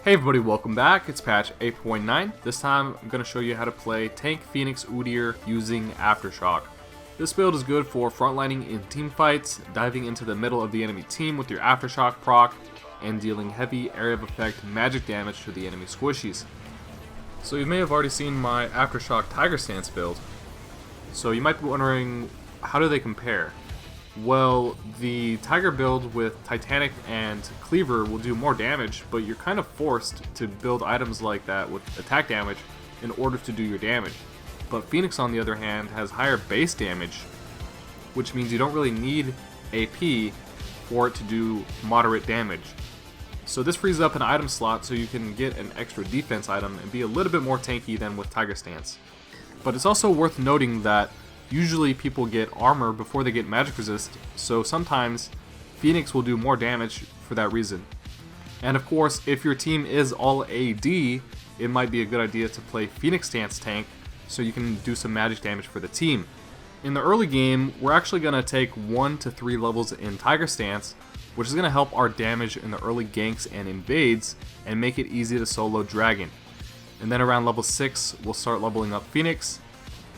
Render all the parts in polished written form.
Hey everybody, welcome back. It's patch 8.9. This time I'm going to show you how to play Tank Phoenix Udyr using Aftershock. This build is good for frontlining in team fights, diving into the middle of the enemy team with your Aftershock proc, and dealing heavy area of effect magic damage to the enemy squishies. So you may have already seen my Aftershock Tiger Stance build. So you might be wondering, how do they compare? Well, the Tiger build with Titanic and Cleaver will do more damage, but you're kind of forced to build items like that with attack damage in order to do your damage. But Phoenix, on the other hand, has higher base damage, which means you don't really need AP for it to do moderate damage. So this frees up an item slot so you can get an extra defense item and be a little bit more tanky than with Tiger Stance. But it's also worth noting that usually people get armor before they get magic resist, so sometimes Phoenix will do more damage for that reason. And of course, if your team is all AD, it might be a good idea to play Phoenix Stance tank so you can do some magic damage for the team. In the early game, we're actually going to take 1 to 3 levels in Tiger Stance, which is going to help our damage in the early ganks and invades and make it easy to solo Dragon. And then around level 6, we'll start leveling up Phoenix.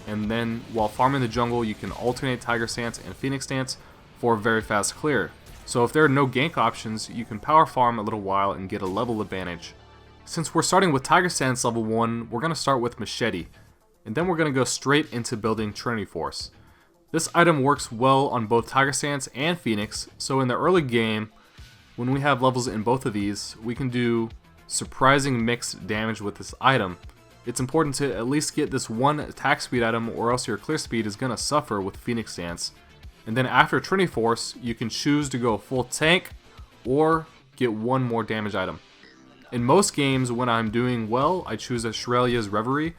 And then while farming the jungle, you can alternate Tiger Stance and Phoenix Stance for a very fast clear. So if there are no gank options, you can power farm a little while and get a level advantage. Since we're starting with Tiger Stance level 1, we're going to start with Machete. And then we're going to go straight into building Trinity Force. This item works well on both Tiger Stance and Phoenix, so in the early game, when we have levels in both of these, we can do surprising mixed damage with this item. It's important to at least get this one attack speed item, or else your clear speed is going to suffer with Phoenix Stance. And then after Trinity Force, you can choose to go full tank or get one more damage item. In most games, when I'm doing well, I choose a shurelyas reverie.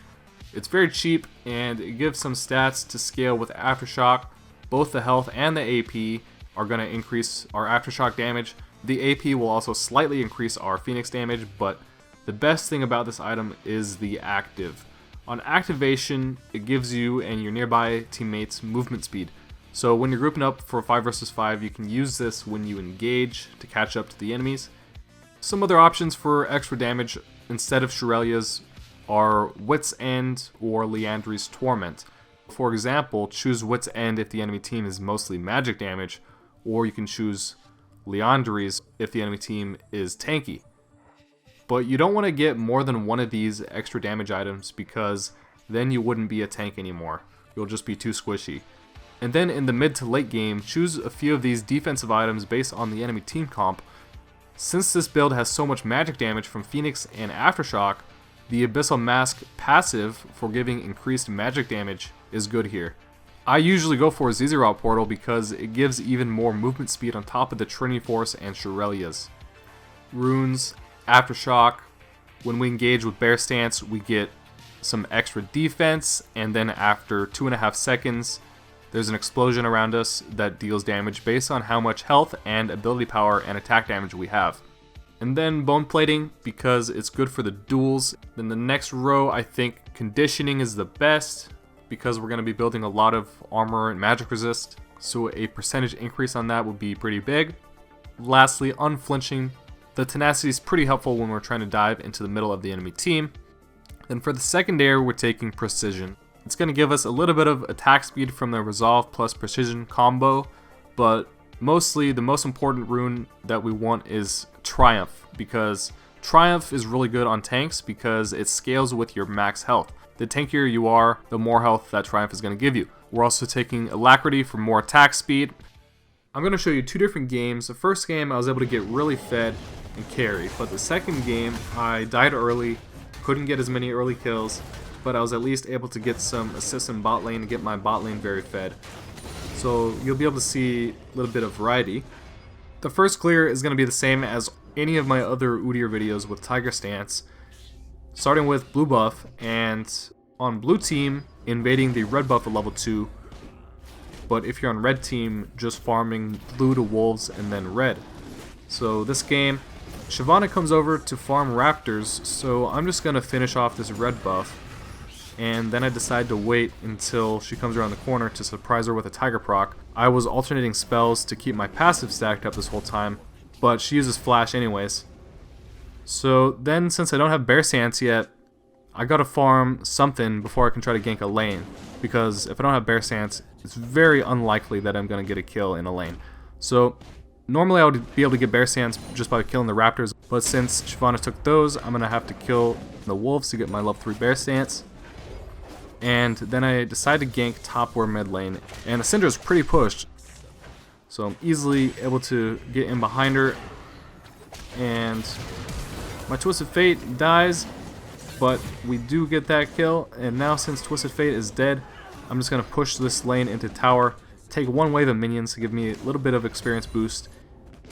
It's very cheap and it gives some stats to scale with Aftershock. Both the health and the AP are going to increase our Aftershock damage. The AP will also slightly increase our Phoenix damage, but the best thing about this item is the active. On activation, it gives you and your nearby teammates movement speed. So when you're grouping up for 5 vs 5, you can use this when you engage to catch up to the enemies. Some other options for extra damage instead of shurelyas are Wits End or Liandrys Torment. For example, choose Wits End if the enemy team is mostly magic damage, or you can choose liandrys if the enemy team is tanky. But you don't want to get more than one of these extra damage items because then you wouldn't be a tank anymore. You'll just be too squishy. And then in the mid to late game, choose a few of these defensive items based on the enemy team comp. Since this build has so much magic damage from Phoenix and Aftershock, the Abyssal Mask passive for giving increased magic damage is good here. I usually go for a Zizarot Portal because it gives even more movement speed on top of the Trinity Force and shurelyas. Runes, Aftershock, when we engage with Bear Stance, we get some extra defense, and then after 2.5 seconds, there's an explosion around us that deals damage based on how much health and ability power and attack damage we have. And then Bone Plating, because it's good for the duels. Then the next row, I think Conditioning is the best, because we're going to be building a lot of armor and magic resist, so a percentage increase on that would be pretty big. Lastly, Unflinching. The tenacity is pretty helpful when we're trying to dive into the middle of the enemy team. Then for the secondary, we're taking Precision. It's going to give us a little bit of attack speed from the Resolve plus Precision combo, but mostly the most important rune that we want is Triumph, because Triumph is really good on tanks because it scales with your max health. The tankier you are, the more health that Triumph is going to give you. We're also taking Alacrity for more attack speed. I'm going to show you 2 different games. The first game I was able to get really fed and carry, but the second game I died early, couldn't get as many early kills, but I was at least able to get some assists in bot lane to get my bot lane very fed. So you'll be able to see a little bit of variety. The first clear is going to be the same as any of my other Udyr videos with Tiger Stance, starting with blue buff, and on blue team invading the red buff at level 2, but if you're on red team, just farming blue to wolves and then red. So this game, Shyvana comes over to farm raptors, so I'm just going to finish off this red buff, and then I decide to wait until she comes around the corner to surprise her with a Tiger proc. I was alternating spells to keep my passive stacked up this whole time, but she uses flash anyways. So then, since I don't have Bear Stance yet, I gotta farm something before I can try to gank a lane. Because if I don't have Bear Stance, it's very unlikely that I'm gonna get a kill in a lane. So normally I would be able to get Bear Stance just by killing the Raptors, but since Shyvana took those, I'm gonna have to kill the Wolves to get my level 3 Bear Stance. And then I decide to gank top or mid lane, and the Syndra's pretty pushed, so I'm easily able to get in behind her, and my Twisted Fate dies, but we do get that kill. And now since Twisted Fate is dead, I'm just going to push this lane into tower, take one wave of minions to give me a little bit of experience boost,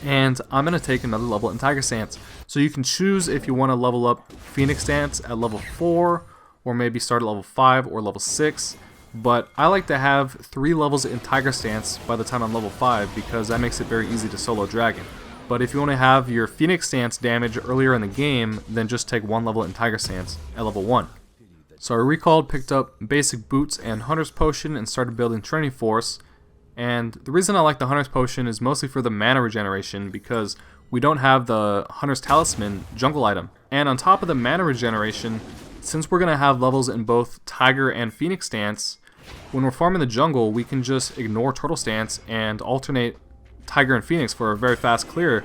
and I'm going to take another level in Tiger Stance. So you can choose if you want to level up Phoenix Stance at level 4, or maybe start at level 5 or level 6, but I like to have 3 levels in Tiger Stance by the time I'm level 5 because that makes it very easy to solo Dragon. But if you want to have your Phoenix Stance damage earlier in the game, then just take 1 level in Tiger Stance at level 1. So I recalled, picked up basic boots and Hunter's Potion, and started building Trinity Force. And the reason I like the Hunter's Potion is mostly for the mana regeneration, because we don't have the Hunter's Talisman jungle item. And on top of the mana regeneration, since we're going to have levels in both Tiger and Phoenix Stance, when we're farming the jungle, we can just ignore Turtle Stance and alternate Tiger and Phoenix for a very fast clear.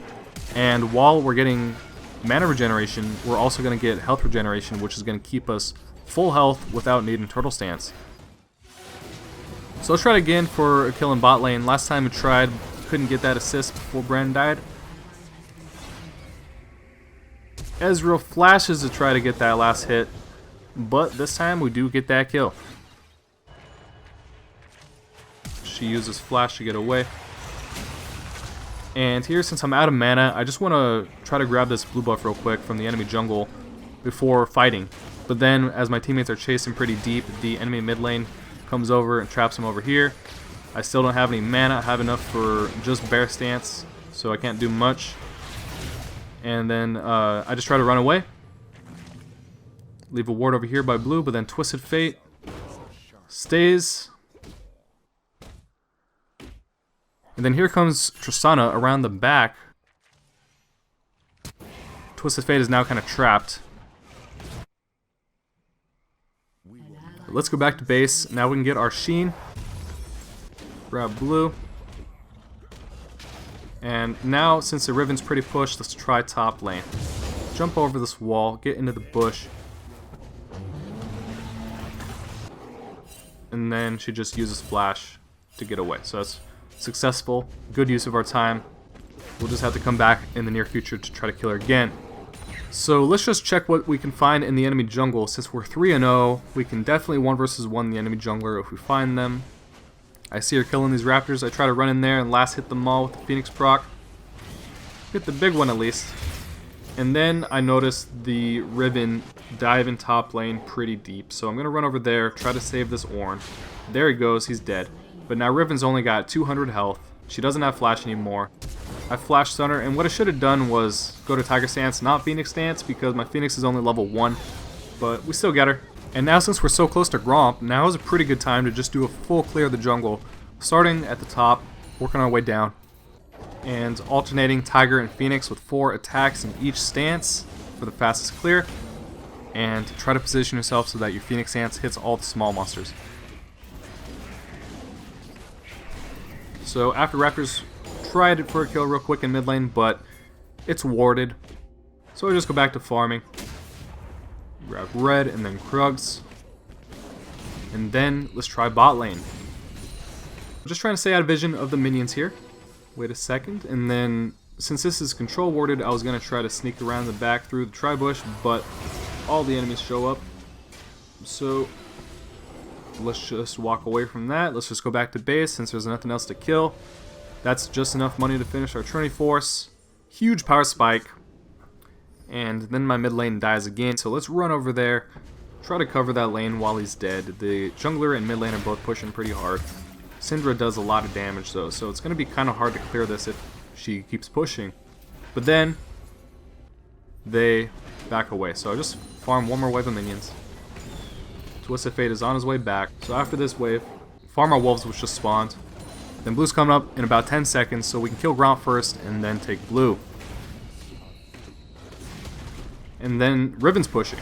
And while we're getting mana regeneration, we're also going to get health regeneration, which is going to keep us full health without needing Turtle Stance. So let's try it again for a kill in bot lane. Last time we tried, couldn't get that assist before Brand died. Ezreal flashes to try to get that last hit, but this time we do get that kill. She uses flash to get away. And here, since I'm out of mana, I just want to try to grab this blue buff real quick from the enemy jungle before fighting. But then, as my teammates are chasing pretty deep, the enemy mid lane comes over and traps him over here. I still don't have any mana. I have enough for just Bear Stance, so I can't do much. And then I just try to run away. Leave a ward over here by blue, but then Twisted Fate stays. And then here comes Tristana around the back. Twisted Fate is now kind of trapped. Let's go back to base. Now we can get our Sheen. Grab blue. And now, since the Riven's pretty pushed, let's try top lane. Jump over this wall, get into the bush. And then she just uses flash to get away. So that's successful. Good use of our time. We'll just have to come back in the near future to try to kill her again. So let's just check what we can find in the enemy jungle. Since we're 3-0, we can definitely 1 versus 1 the enemy jungler if we find them. I see her killing these raptors. I try to run in there and last hit them all with the Phoenix proc. Hit the big one at least. And then I noticed the Riven dive in top lane pretty deep. So I'm going to run over there, try to save this Ornn. There he goes, he's dead. But now Riven's only got 200 health. She doesn't have flash anymore. I flash stun her, and what I should have done was go to Tiger Stance, not Phoenix Stance, because my Phoenix is only level 1. But we still get her. And now, since we're so close to Gromp, now is a pretty good time to just do a full clear of the jungle, starting at the top, working our way down, and alternating Tiger and Phoenix with 4 attacks in each stance for the fastest clear, and try to position yourself so that your Phoenix Stance hits all the small monsters. So after Raptors tried it for a kill real quick in mid lane, but it's warded, so I just go back to farming. Grab red and then Krugs. And then let's try bot lane. I'm just trying to stay out of vision of the minions here. Wait a second. And then, since this is control warded, I was going to try to sneak around the back through the tri-bush, but all the enemies show up. So let's just walk away from that. Let's just go back to base since there's nothing else to kill. That's just enough money to finish our Trinity Force. Huge power spike. And then my mid lane dies again, so let's run over there, try to cover that lane while he's dead. The jungler and mid lane are both pushing pretty hard. Syndra does a lot of damage though, so it's going to be kind of hard to clear this if she keeps pushing. But then, they back away, so I just farm one more wave of minions. Twisted Fate is on his way back, so after this wave, farm our wolves which just spawned. Then blue's coming up in about 10 seconds, so we can kill Gromp first and then take blue. and then Riven's pushing.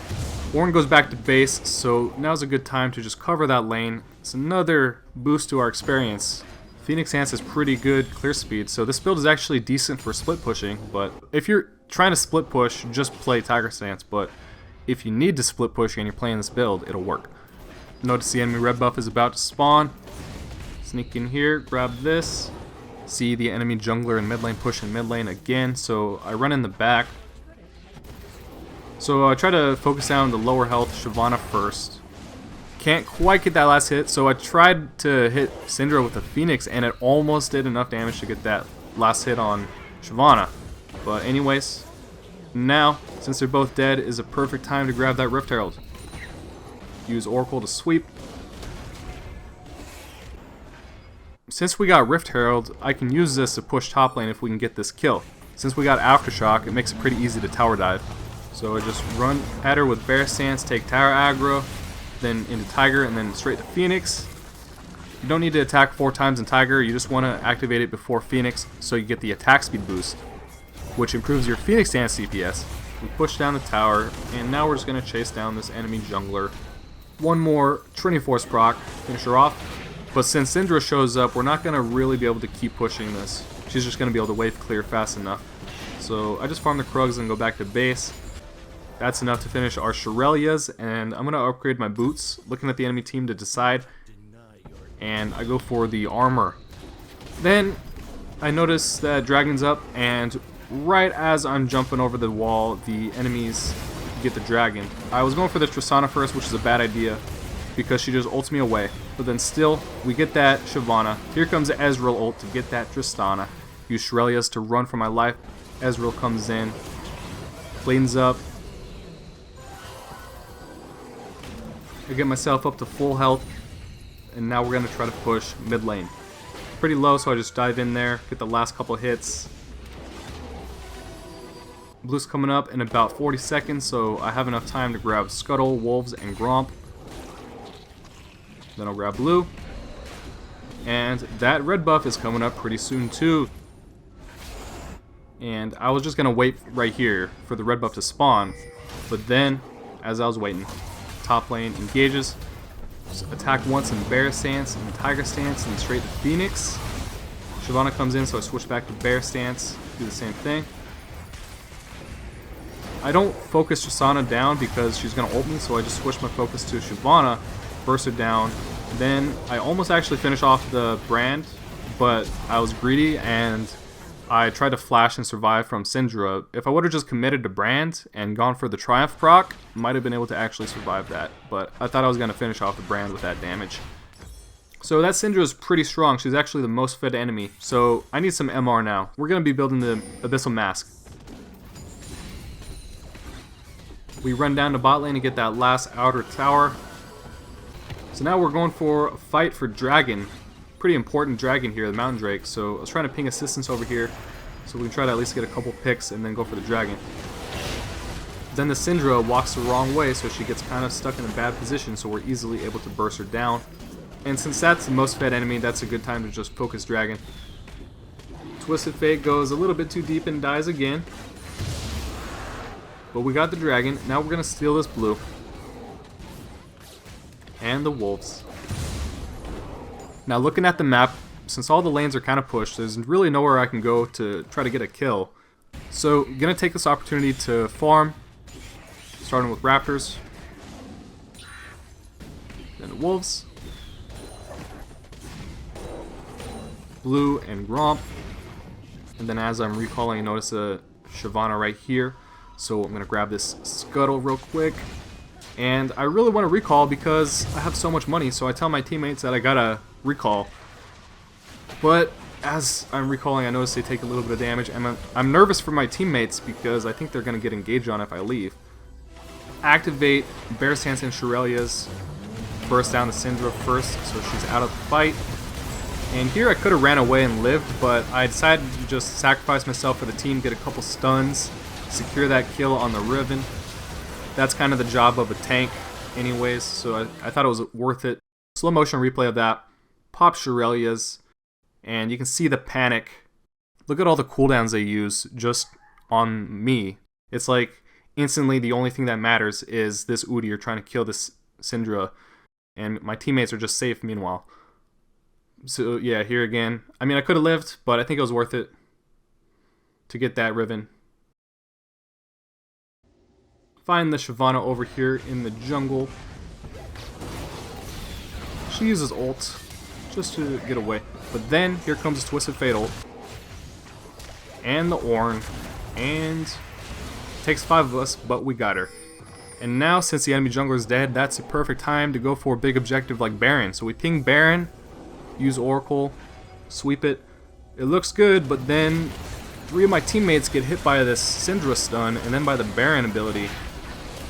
Warren goes back to base, so now's a good time to just cover that lane. It's another boost to our experience. Phoenix Stance is pretty good clear speed, so this build is actually decent for split pushing, but if you're trying to split push, just play Tiger Stance, but if you need to split push and you're playing this build, it'll work. Notice the enemy red buff is about to spawn. Sneak in here, grab this. See the enemy jungler in mid lane pushing mid lane again, so I run in the back. So I try to focus down the lower health Shyvana first. Can't quite get that last hit, so I tried to hit Syndra with the Phoenix, and it almost did enough damage to get that last hit on Shyvana. But anyways, now, since they're both dead, is a perfect time to grab that Rift Herald. Use Oracle to sweep. Since we got Rift Herald, I can use this to push top lane if we can get this kill. Since we got Aftershock, it makes it pretty easy to tower dive. So I just run at her with Bear Stance, take tower aggro, then into Tiger, and then straight to Phoenix. You don't need to attack 4 times in Tiger, you just want to activate it before Phoenix so you get the attack speed boost, which improves your Phoenix Stance CPS. We push down the tower, and now we're just going to chase down this enemy jungler. One more Trinity Force proc, finish her off. But since Syndra shows up, we're not going to really be able to keep pushing this. She's just going to be able to wave clear fast enough. So I just farm the Krugs and go back to base. That's enough to finish our shurelyas, and I'm going to upgrade my boots, looking at the enemy team to decide. And I go for the armor. Then I notice that dragon's up, and right as I'm jumping over the wall, the enemies get the dragon. I was going for the Tristana first, which is a bad idea, because she just ults me away. But then still, we get that Shyvana. Here comes the Ezreal ult to get that Tristana. Use shurelyas to run for my life. Ezreal comes in, lanes up. I get myself up to full health, and now we're going to try to push mid lane. Pretty low, so I just dive in there, get the last couple hits. Blue's coming up in about 40 seconds, so I have enough time to grab Scuttle, Wolves, and Gromp. Then I'll grab blue. And that red buff is coming up pretty soon too. And I was just going to wait right here for the red buff to spawn. But then, as I was waiting, top lane engages. Just attack once in Bear Stance and Tiger Stance and straight to Phoenix. Shyvana comes in, so I switch back to Bear Stance, do the same thing. I don't focus Tristana down because she's going to ult me, so I just switch my focus to Shyvana, burst her down. Then I almost actually finish off the brand, but I was greedy and I tried to flash and survive from Syndra. If I would have just committed to brand and gone for the Triumph proc, might have been able to actually survive that. But I thought I was going to finish off the brand with that damage. So that Syndra is pretty strong. She's actually the most fed enemy. So I need some MR now. We're going to be building the Abyssal Mask. We run down to bot lane and get that last outer tower. So now we're going for a fight for dragon. Pretty important dragon here, the Mountain Drake. So I was trying to ping assistance over here so we can try to at least get a couple picks and then go for the dragon. Then the Syndra walks the wrong way, so she gets kind of stuck in a bad position, so we're easily able to burst her down. And since that's the most fed enemy, that's a good time to just focus dragon. Twisted Fate goes a little bit too deep and dies again. But we got the dragon. Now we're going to steal this blue. And the wolves. Now looking at the map, since all the lanes are kind of pushed, there's really nowhere I can go to try to get a kill. So I'm going to take this opportunity to farm. Starting with raptors. Then the wolves. Blue and Gromp. And then as I'm recalling, I notice a Shyvana right here. So I'm going to grab this Scuttle real quick. And I really want to recall because I have so much money, so I tell my teammates that I gotta recall. But as I'm recalling, I notice they take a little bit of damage, and I'm nervous for my teammates because I think they're going to get engaged on if I leave. Activate Bear Stance and shurelyas. Burst down the Syndra first, so she's out of the fight. And here I could have ran away and lived, but I decided to just sacrifice myself for the team, get a couple stuns, secure that kill on the Riven. That's kind of the job of a tank anyways, so I thought it was worth it. Slow motion replay of that. Pop shurelyas, and you can see the panic. Look at all the cooldowns they use just on me. It's like instantly the only thing that matters is this Udyr trying to kill this Syndra, and my teammates are just safe meanwhile. So yeah, here again. I mean, I could have lived, but I think it was worth it to get that Riven. Find the Shyvana over here in the jungle. She uses ult just to get away. But then here comes Twisted Fatal. And the Ornn. And takes 5 of us, but we got her. And now, since the enemy jungler is dead, that's the perfect time to go for a big objective like Baron. So we ping Baron, use Oracle, sweep it. It looks good, but then 3 of my teammates get hit by this Syndra stun and then by the Baron ability.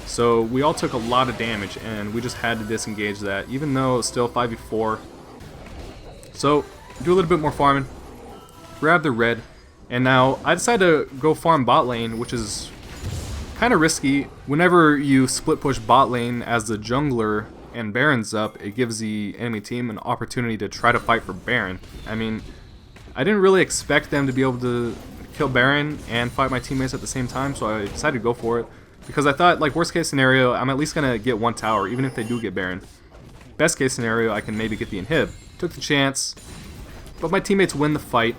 So we all took a lot of damage, and we just had to disengage that, even though it's still 5v4. So, do a little bit more farming, grab the red, and now I decided to go farm bot lane, which is kind of risky. Whenever you split push bot lane as the jungler and Baron's up, it gives the enemy team an opportunity to try to fight for Baron. I mean, I didn't really expect them to be able to kill Baron and fight my teammates at the same time, so I decided to go for it. Because I thought, like, worst case scenario, I'm at least going to get 1 tower, even if they do get Baron. Best case scenario, I can maybe get the inhib. Took the chance, but my teammates win the fight.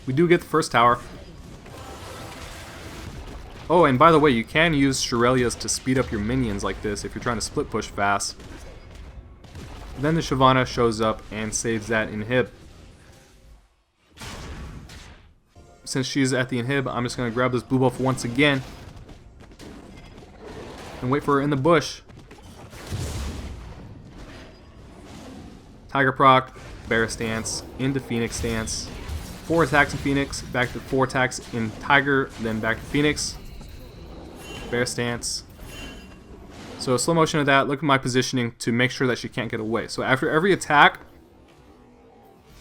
We do get the first tower. Oh, and by the way, you can use shurelyas to speed up your minions like this if you're trying to split push fast. Then the Shyvana shows up and saves that inhib. Since she's at the inhib, I'm just going to grab this blue buff once again. And wait for her in the bush. Tiger proc, Bear stance, into Phoenix stance. 4 attacks in Phoenix, back to 4 attacks in Tiger, then back to Phoenix. Bear stance. So slow motion of that, look at my positioning to make sure that she can't get away. So after every attack,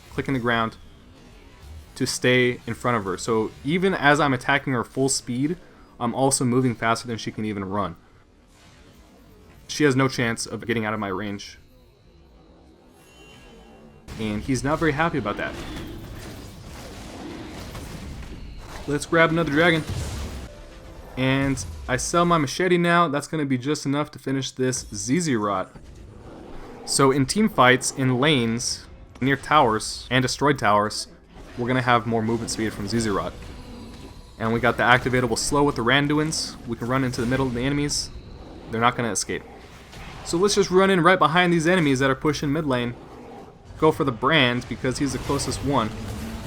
clicking the ground to stay in front of her. So even as I'm attacking her full speed, I'm also moving faster than she can even run. She has no chance of getting out of my range. And he's not very happy about that. Let's grab another dragon. And I sell my machete now. That's going to be just enough to finish this Zizirot. So in team fights, in lanes, near towers, and destroyed towers, we're going to have more movement speed from Zizirot. And we got the activatable slow with the Randuins. We can run into the middle of the enemies. They're not going to escape. So let's just run in right behind these enemies that are pushing mid lane. Go for the Brand because he's the closest one.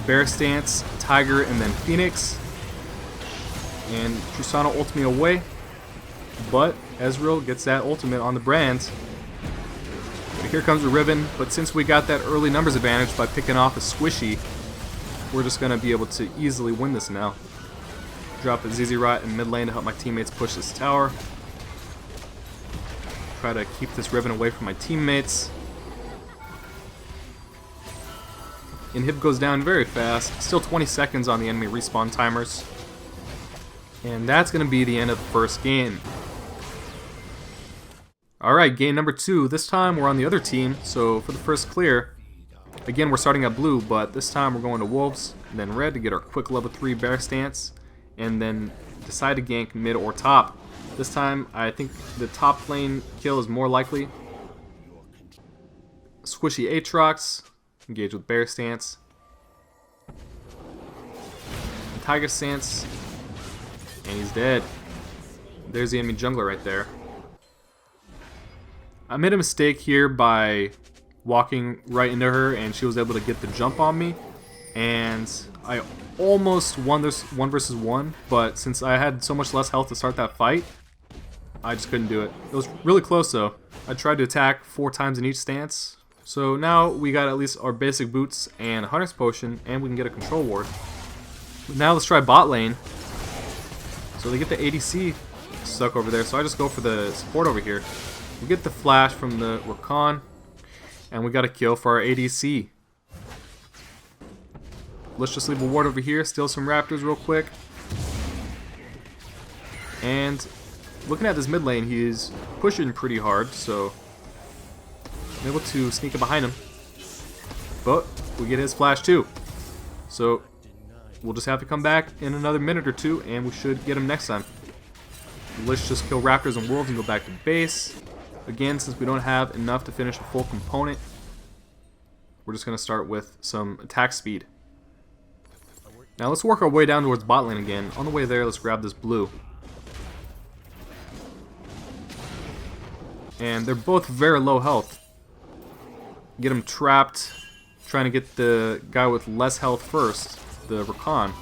Bear stance, Tiger, and then Phoenix. And Tristana ults me away. But Ezreal gets that ultimate on the Brand. But here comes the Riven. But since we got that early numbers advantage by picking off a Squishy, we're just going to be able to easily win this now. Drop a Zizirot in mid lane to help my teammates push this tower. Try to keep this Riven away from my teammates. Inhib goes down very fast. Still 20 seconds on the enemy respawn timers. And that's going to be the end of the first game. Alright, game number 2. This time we're on the other team. So for the first clear, again we're starting at blue, but this time we're going to wolves, and then red to get our quick level 3 bear stance, and then decide to gank mid or top. This time I think the top lane kill is more likely. Squishy Aatrox. Engage with bear stance. Tiger stance. And he's dead. There's the enemy jungler right there. I made a mistake here by walking right into her and she was able to get the jump on me. And I almost won this 1 versus 1, but since I had so much less health to start that fight, I just couldn't do it. It was really close though. I tried to attack 4 times in each stance. So now we got at least our basic boots and Hunter's Potion, and we can get a control ward. Now let's try bot lane. So they get the ADC stuck over there, so I just go for the support over here. We get the flash from the Rakan, and we got a kill for our ADC. Let's just leave a ward over here, steal some raptors real quick. And looking at this mid lane, he's pushing pretty hard, so I'm able to sneak up behind him. But we get his flash too. So we'll just have to come back in another minute or two, and we should get him next time. let's just kill raptors and wolves and go back to base. Again, since we don't have enough to finish a full component, we're just going to start with some attack speed. Now let's work our way down towards bot lane again. On the way there, let's grab this blue. And they're both very low health. Get them trapped, trying to get the guy with less health first, the Rakan.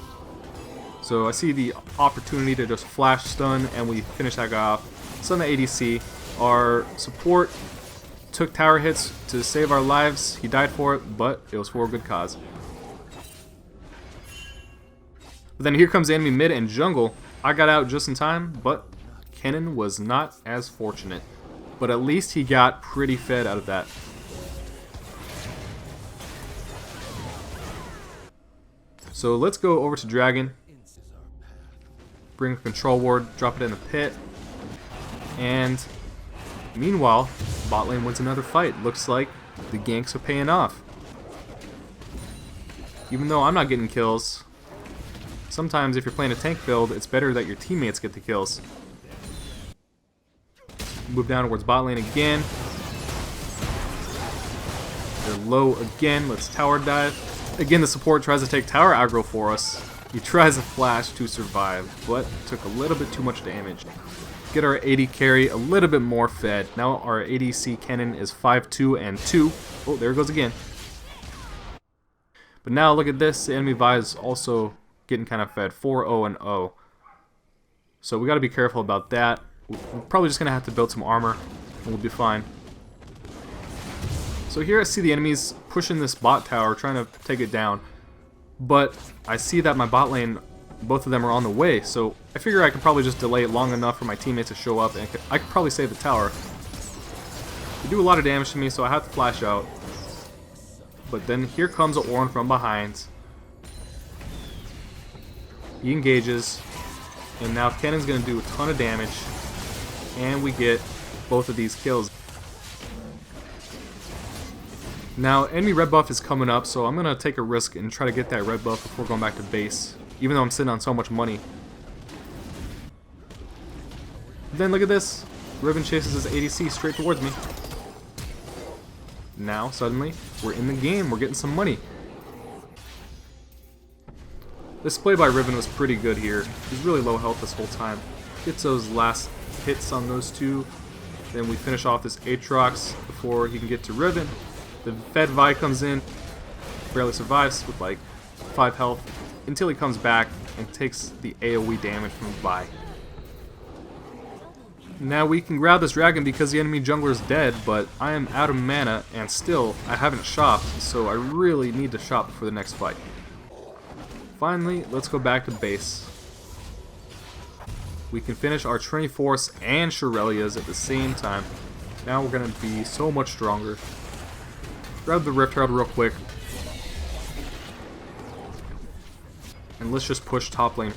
So I see the opportunity to just flash stun and we finish that guy off. Stun the ADC. Our support took tower hits to save our lives. He died for it, but it was for a good cause. But then here comes the enemy mid and jungle. I got out just in time, but Kennen was not as fortunate. But at least he got pretty fed out of that. So let's go over to Dragon. Bring a control ward, drop it in the pit. And meanwhile, bot lane wins another fight. Looks like the ganks are paying off. Even though I'm not getting kills, sometimes if you're playing a tank build, it's better that your teammates get the kills. Move down towards bot lane again. They're low again. Let's tower dive. Again, the support tries to take tower aggro for us. He tries to flash to survive, but took a little bit too much damage. Get our AD carry a little bit more fed. Now our ADC Kennen is 5-2 and 2. Oh, there it goes again. But now look at this. The enemy Vi is also getting kind of fed. 4-0 and 0. So we got to be careful about that. We're probably just going to have to build some armor and we'll be fine. So here I see the enemies pushing this bot tower, trying to take it down. But I see that my bot lane, both of them are on the way, so I figure I could probably just delay it long enough for my teammates to show up, and I could probably save the tower. They do a lot of damage to me, so I have to flash out. But then here comes Ornn from behind. He engages, and now Kennen's going to do a ton of damage, and we get both of these kills. Now, enemy red buff is coming up, so I'm going to take a risk and try to get that red buff before going back to base, even though I'm sitting on so much money. Then look at this. Riven chases his ADC straight towards me. Now, suddenly, we're in the game. We're getting some money. This play by Riven was pretty good here. He's really low health this whole time. Gets those last hits on those two. Then we finish off this Aatrox before he can get to Riven. The fed Vi comes in, barely survives with like 5 health until he comes back and takes the AoE damage from Vi. Now we can grab this dragon because the enemy jungler is dead, but I am out of mana and still I haven't shopped, so I really need to shop for the next fight. Finally, let's go back to base. We can finish our Trinity Force and shurelyas at the same time. Now we're going to be so much stronger. Grab the Rift Herald real quick. And let's just push top lane.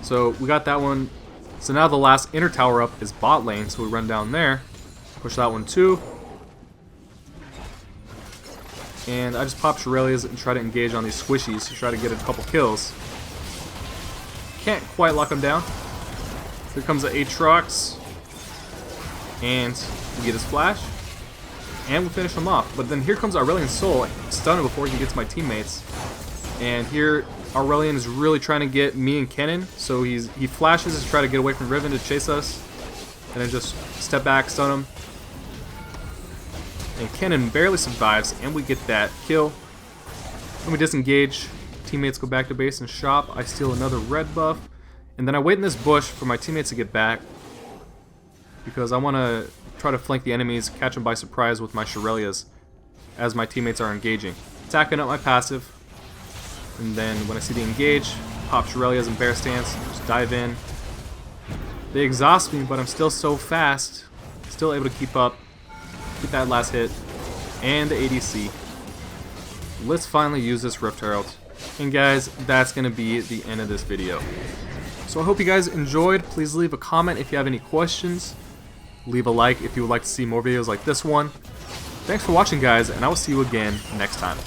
So we got that one. So now the last inner tower up is bot lane, so we run down there. Push that one too. And I just pop shurelyas and try to engage on these squishies to try to get a couple kills. Can't quite lock them down. Here comes the Aatrox. And we get his flash. And we finish him off. But then here comes Aurelion Sol, stun him before he can get to my teammates. And here Aurelion is really trying to get me and Kennen. So he flashes to try to get away from Riven to chase us. And then just step back, stun him. And Kennen barely survives, and we get that kill. Then we disengage. Teammates go back to base and shop. I steal another red buff. And then I wait in this bush for my teammates to get back. Because I want to try to flank the enemies, catch them by surprise with my shurelyas as my teammates are engaging. Attacking up my passive. And then when I see the engage, pop shurelyas and bear stance, just dive in. They exhaust me, but I'm still so fast. Still able to keep up. Get that last hit. And the ADC. Let's finally use this Rift Herald. And guys, that's going to be the end of this video. So I hope you guys enjoyed. Please leave a comment if you have any questions. Leave a like if you would like to see more videos like this one. Thanks for watching, guys, and I will see you again next time.